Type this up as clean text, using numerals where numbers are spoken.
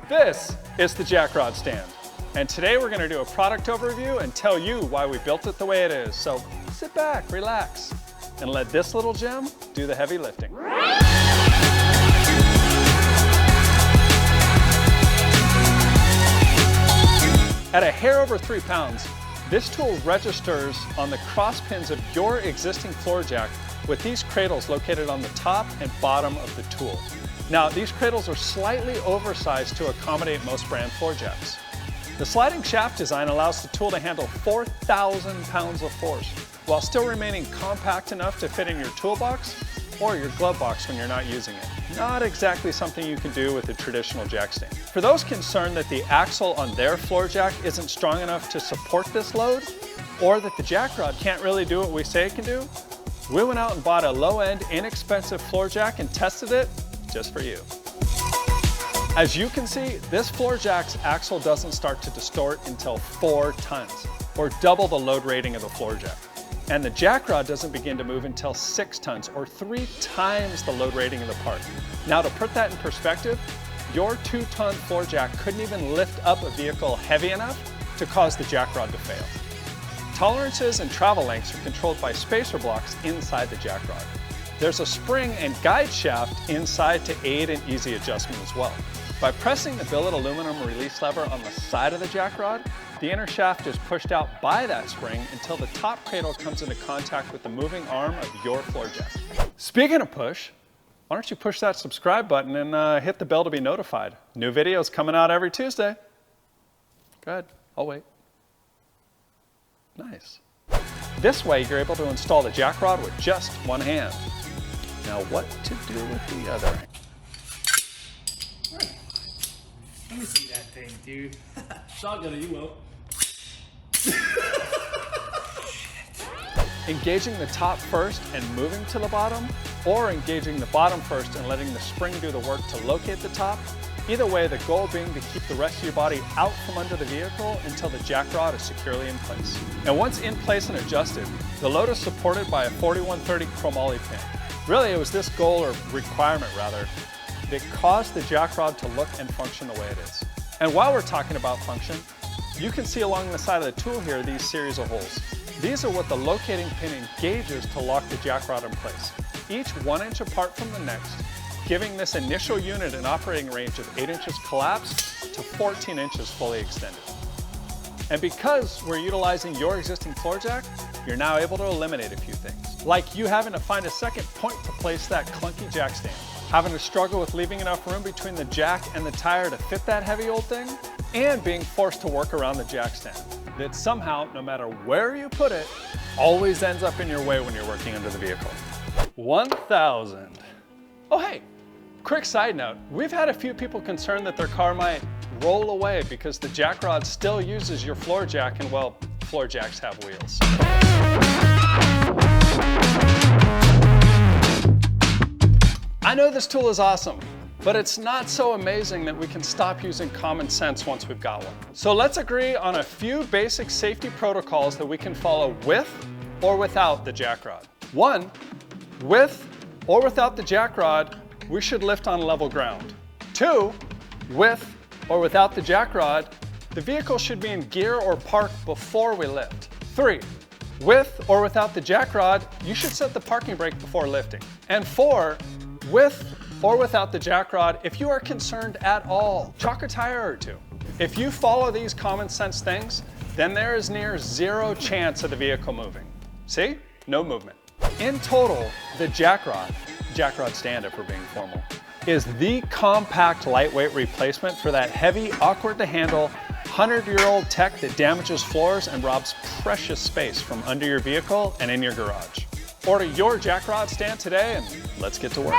This is the Jack Rod Stand. And today we're going to do a product overview and tell you why we built it the way it is. So sit back, relax, and let this little gem do the heavy lifting. At a hair over 3 pounds, this tool registers on the cross pins of your existing floor jack with these cradles located on the top and bottom of the tool. Now, these cradles are slightly oversized to accommodate most brand floor jacks. The sliding shaft design allows the tool to handle 4,000 pounds of force while still remaining compact enough to fit in your toolbox or your glove box when you're not using it. Not exactly something you can do with a traditional jack stand. For those concerned that the axle on their floor jack isn't strong enough to support this load, or that the jack rod can't really do what we say it can do, we went out and bought a low-end, inexpensive floor jack and tested it just for you. As you can see, this floor jack's axle doesn't start to distort until 4 tons, or double the load rating of the floor jack. And the jack rod doesn't begin to move until 6 tons, or 3 times the load rating of the part. Now, to put that in perspective, your 2-ton floor jack couldn't even lift up a vehicle heavy enough to cause the jack rod to fail. Tolerances and travel lengths are controlled by spacer blocks inside the jack rod. There's a spring and guide shaft inside to aid in easy adjustment as well. By pressing the billet aluminum release lever on the side of the jack rod, the inner shaft is pushed out by that spring until the top cradle comes into contact with the moving arm of your floor jack. Speaking of push, why don't you push that subscribe button and hit the bell to be notified. New videos coming out every Tuesday. Go ahead, I'll wait. Nice. This way you're able to install the jack rod with just one hand. Now what to do with the other? Let me see that thing, dude. Shotgun, you won't. Engaging the top first and moving to the bottom, or engaging the bottom first and letting the spring do the work to locate the top. Either way, the goal being to keep the rest of your body out from under the vehicle until the jack rod is securely in place. And once in place and adjusted, the load is supported by a 4130 chromoly pin. Really, it was this goal, or requirement rather, that caused the jack rod to look and function the way it is. And while we're talking about function, you can see along the side of the tool here these series of holes. These are what the locating pin engages to lock the jack rod in place, each 1 inch apart from the next, giving this initial unit an operating range of 8 inches collapsed to 14 inches fully extended. And because we're utilizing your existing floor jack, you're now able to eliminate a few things, like you having to find a second point to place that clunky jack stand, having to struggle with leaving enough room between the jack and the tire to fit that heavy old thing, and being forced to work around the jack stand that somehow, no matter where you put it, always ends up in your way when you're working under the vehicle. 1,000. Oh hey, quick side note, we've had a few people concerned that their car might roll away because the jack rod still uses your floor jack, and well, floor jacks have wheels. I know this tool is awesome, but it's not so amazing that we can stop using common sense once we've got one. So let's agree on a few basic safety protocols that we can follow with or without the jack rod. 1, with or without the jack rod, we should lift on level ground. 2, with or without the jack rod, the vehicle should be in gear or park before we lift. 3, with or without the jack rod, you should set the parking brake before lifting. And 4, with or without the jack rod, if you are concerned at all, chalk a tire or 2. If you follow these common sense things, then there is near 0 chance of the vehicle moving. See? No movement. In total, the jack rod stand if we're being formal, is the compact lightweight replacement for that heavy, awkward to handle, 100-year-old tech that damages floors and robs precious space from under your vehicle and in your garage. Order your Jack Rod Stand today and let's get to work.